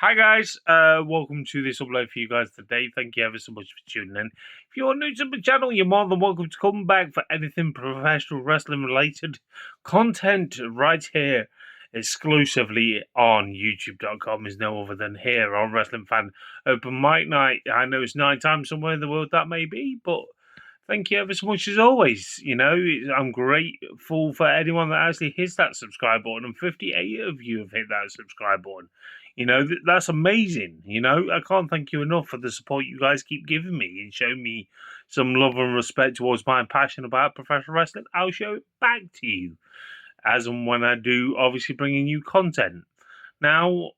Hi guys, welcome to this upload for you guys today. Thank you ever so much for tuning in. If you're new to the channel, you're more than welcome to come back for anything professional wrestling related content right here exclusively on youtube.com is no other than here on Wrestling Fan Open Mic Night. I know it's night time somewhere in the world that may be, but thank you ever so much as always. I'm grateful for anyone that actually hits that subscribe button, and 58 of you have hit that subscribe button. That's amazing. I can't thank you enough for the support you guys keep giving me and showing me some love and respect towards my passion about professional wrestling. I'll show it back to you as and when I do, obviously bringing you content. Now,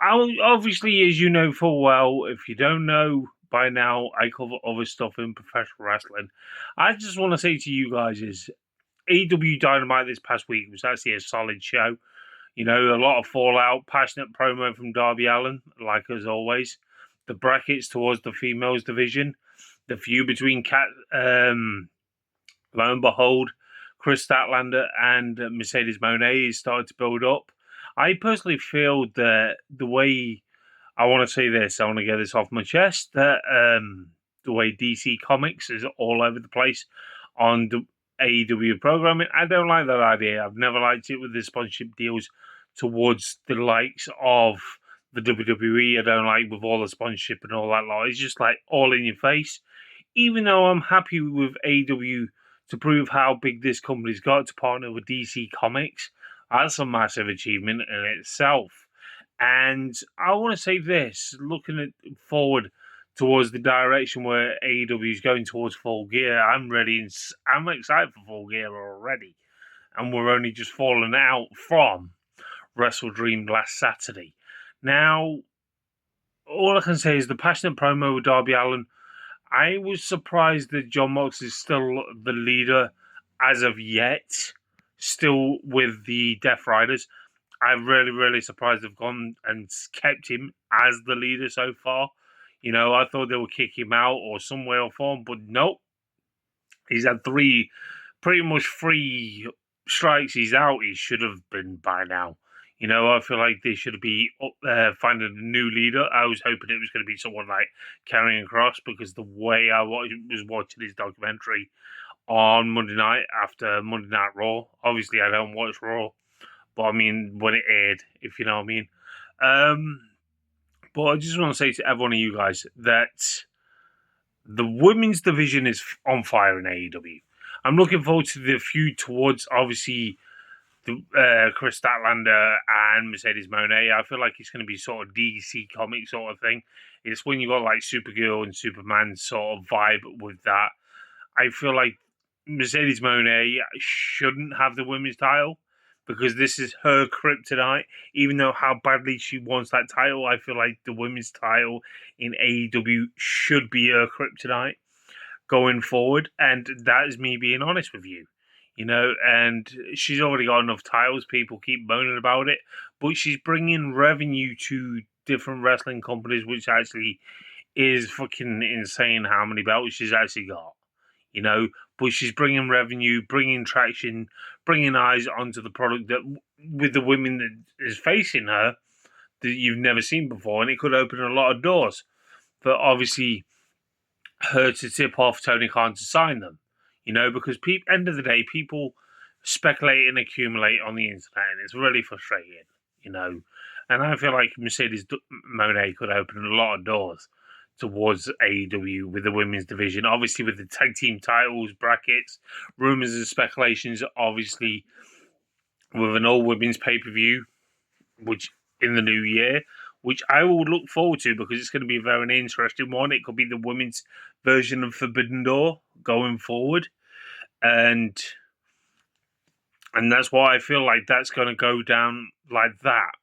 obviously, as you know full well, if you don't know by now, I cover other stuff in professional wrestling. I just want to say to you guys is AEW Dynamite this past week was actually a solid show. A lot of fallout, passionate promo from Darby Allin, like as always. The brackets towards the females division, the feud between lo and behold, Chris Statlander and Mercedes Moné is starting to build up. I personally feel that the way I want to say this, I want to get this off my chest, that the way DC Comics is all over the place on the AEW programming, I don't like that idea. I've never liked it with the sponsorship deals towards the likes of the WWE. I don't like with all the sponsorship and all that lot. It's just like all in your face. Even though I'm happy with AEW to prove how big this company's got to partner with DC Comics, that's a massive achievement in itself. And I want to say this, looking forward towards the direction where AEW is going towards Full Gear, I'm ready and I'm excited for Full Gear already. And we're only just falling out from Wrestle Dream last Saturday. Now, all I can say is the passionate promo with Darby Allin, I was surprised that John Mox is still the leader as of yet, still with the Death Riders. I'm really, really surprised they've gone and kept him as the leader so far. I thought they would kick him out or some way or form, but nope. He's had pretty much three strikes. He's out. He should have been by now. I feel like they should be finding a new leader. I was hoping it was going to be someone like Karrion Kross, because the way I was watching his documentary on Monday night after Monday Night Raw. Obviously, I don't watch Raw, but I mean, when it aired, if you know what I mean. But I just want to say to every one of you guys that the women's division is on fire in AEW. I'm looking forward to the feud towards, obviously, the Chris Statlander and Mercedes Moné. I feel like it's going to be sort of DC comic sort of thing. It's when you got like Supergirl and Superman sort of vibe with that. I feel like Mercedes Moné shouldn't have the women's title, because this is her kryptonite. Even though how badly she wants that title, I feel like the women's title in AEW should be her kryptonite going forward. And that is me being honest with you. And she's already got enough titles. People keep moaning about it. But she's bringing revenue to different wrestling companies, which actually is fucking insane how many belts she's actually got. But she's bringing revenue, bringing traction, bringing eyes onto the product that with the women that is facing her that you've never seen before, and it could open a lot of doors for obviously her to tip off Tony Khan to sign them. Because end of the day, people speculate and accumulate on the internet, and it's really frustrating. And I feel like Mercedes Moné could open a lot of doors towards AEW with the women's division. Obviously, with the tag team titles, brackets, rumors and speculations, obviously, with an all-women's pay-per-view, which in the new year, which I will look forward to because it's going to be a very interesting one. It could be the women's version of Forbidden Door going forward. And that's why I feel like that's going to go down like that.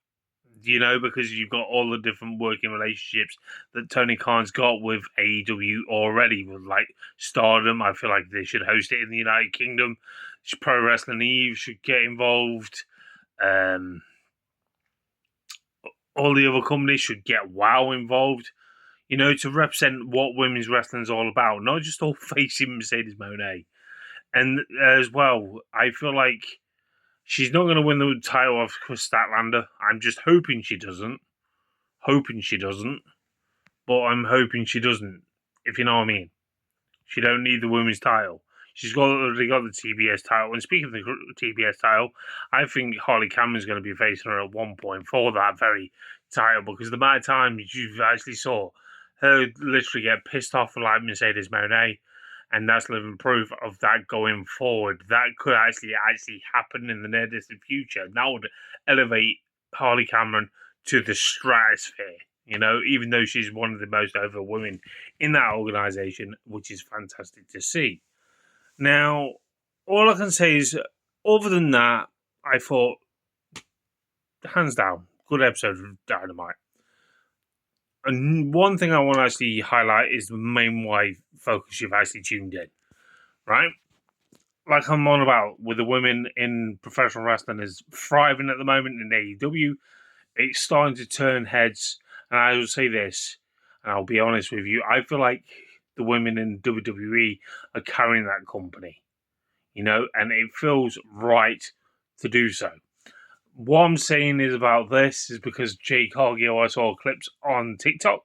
Because you've got all the different working relationships that Tony Khan's got with AEW already, with like Stardom. I feel like they should host it in the United Kingdom. Pro Wrestling Eve should get involved. All the other companies should get WOW involved, to represent what women's wrestling is all about, not just all facing Mercedes Moné. And as well, I feel like she's not going to win the title of Chris Statlander. I'm just hoping she doesn't. hoping she doesn't, but I'm hoping she doesn't, if you know what I mean. She don't need the women's title. She's already got the TBS title. And speaking of the TBS title, I think Harley Cameron's going to be facing her at one point for that very title, because the amount of times you actually saw her literally get pissed off like Mercedes Moné, and that's living proof of that going forward. That could actually happen in the near distant future. And that would elevate Harley Cameron to the stratosphere. You know, even though she's one of the most over women in that organization, which is fantastic to see. Now, all I can say is, other than that, I thought, hands down, good episode of Dynamite. And one thing I want to actually highlight is the main why focus you've actually tuned in, right? Like I'm on about with the women in professional wrestling is thriving at the moment in AEW. It's starting to turn heads, and I will say this, and I'll be honest with you, I feel like the women in WWE are carrying that company, you know, and it feels right to do so. What I'm saying is about this is because Jade Cargill, I saw clips on TikTok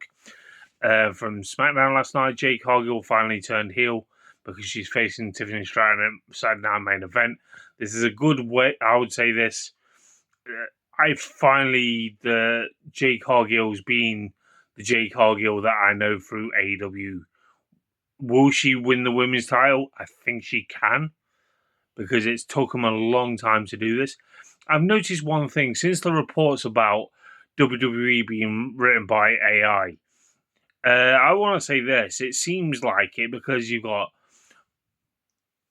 from SmackDown last night. Jade Cargill finally turned heel because she's facing Tiffany Stratton at SmackDown main event. This is a good way, I would say this. The Jade Cargill's been the Jade Cargill that I know through AEW. Will she win the women's title? I think she can, because it's took them a long time to do this. I've noticed one thing since the reports about WWE being written by AI. I want to say this. It seems like it because you've got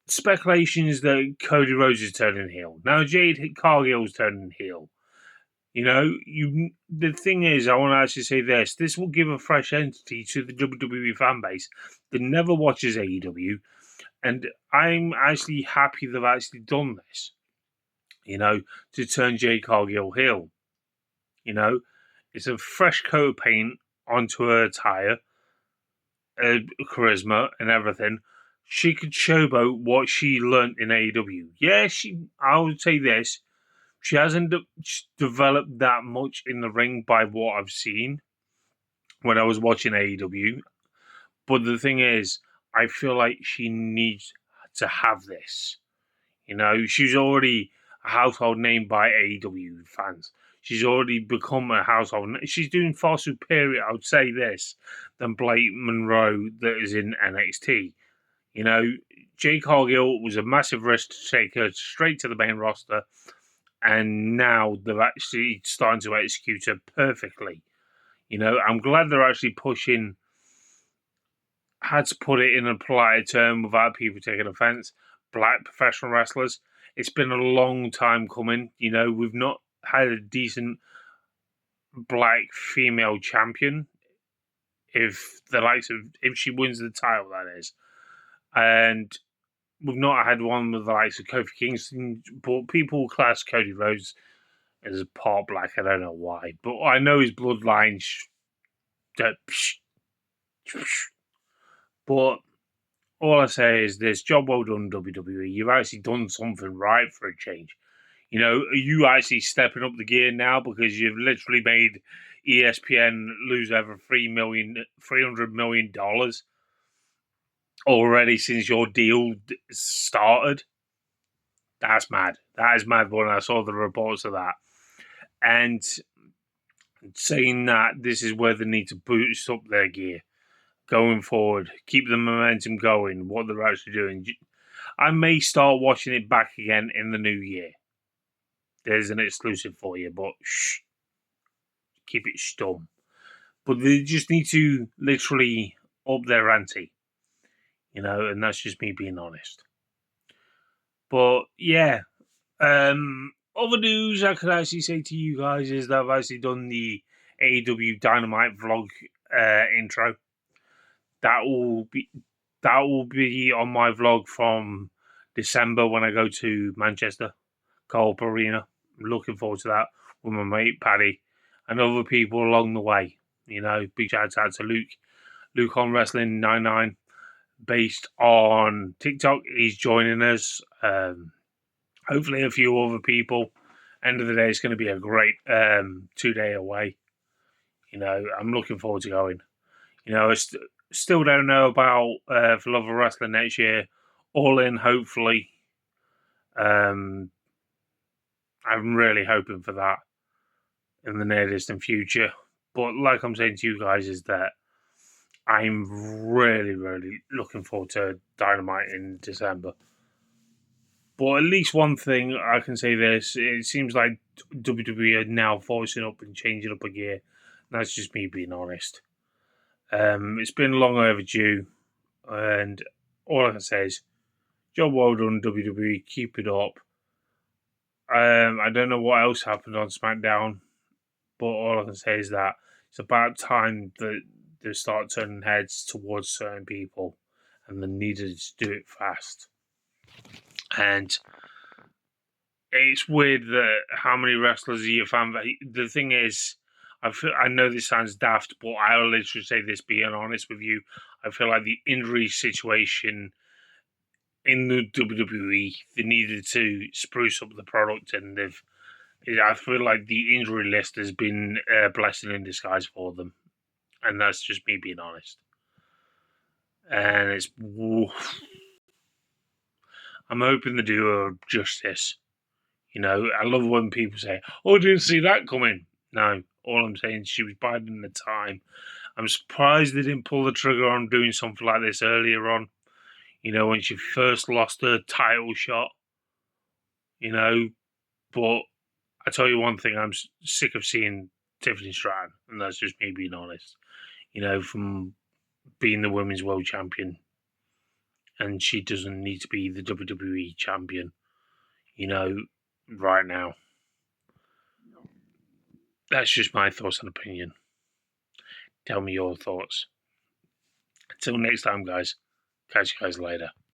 speculations that Cody Rhodes is turning heel. Now Jade Cargill's turning heel. You know, the thing is, I want to actually say this. This will give a fresh entity to the WWE fan base that never watches AEW. And I'm actually happy they've actually done this, you know, to turn Jade Cargill heel. You know, it's a fresh coat of paint onto her attire, charisma, and everything. She could showboat what she learnt in AEW. Yeah, I would say this. She hasn't developed that much in the ring by what I've seen when I was watching AEW. But the thing is, I feel like she needs to have this. You know, she's already a household name by AEW fans. She's already become a household name. She's doing far superior, I would say this, than Blake Monroe that is in NXT. You know, Jade Cargill was a massive risk to take her straight to the main roster, and now they're actually starting to execute her perfectly. You know, I'm glad they're actually pushing, how to put it in a polite term without people taking offense, black professional wrestlers. It's been a long time coming. You know, we've not had a decent black female champion. If she wins the title, that is. And we've not had one with the likes of Kofi Kingston, but people class Cody Rhodes as part black. I don't know why, but I know his bloodline. But all I say is this: job well done, WWE. You've actually done something right for a change. You know, are you actually stepping up the gear now because you've literally made ESPN lose over $300 million already since your deal started? That's mad. That is mad when I saw the reports of that. And saying that this is where they need to boost up their gear going forward, keep the momentum going, what they're actually doing. I may start watching it back again in the new year. There's an exclusive for you, but shh, keep it stum. But they just need to literally up their ante, you know, and that's just me being honest. But yeah, other news I could actually say to you guys is that I've actually done the AEW Dynamite vlog intro. That will be on my vlog from December when I go to Manchester Co-op Arena. I'm looking forward to that with my mate Paddy and other people along the way. You know, big shout out to Luke on Wrestling 99, based on TikTok. He's joining us. Hopefully, a few other people. End of the day, it's going to be a great 2 day away. You know, I'm looking forward to going. You know, still don't know about for Love of Wrestling next year. All in, hopefully. I'm really hoping for that in the near distant future. But like I'm saying to you guys, is that I'm really, really looking forward to Dynamite in December. But at least one thing I can say this: it seems like WWE are now forcing up and changing up a gear. That's just me being honest. It's been long overdue, and all I can say is, job well done, WWE. Keep it up. I don't know what else happened on SmackDown, but all I can say is that it's about time that they start turning heads towards certain people, and they needed to do it fast. And it's weird that how many wrestlers are you fan? The thing is, I know this sounds daft, but I'll literally say this, being honest with you. I feel like the injury situation in the WWE, they needed to spruce up the product, and I feel like the injury list has been a blessing in disguise for them, and that's just me being honest. And I'm hoping they do her justice. You know, I love when people say, "Oh, I didn't see that coming." No, all I'm saying is she was biding the time. I'm surprised they didn't pull the trigger on doing something like this earlier on. You know, when she first lost her title shot. You know, but I tell you one thing, I'm sick of seeing Tiffany Stratton, and that's just me being honest. You know, from being the women's world champion, and she doesn't need to be the WWE champion. You know, right now. That's just my thoughts and opinion. Tell me your thoughts. Until next time, guys. Catch you guys later.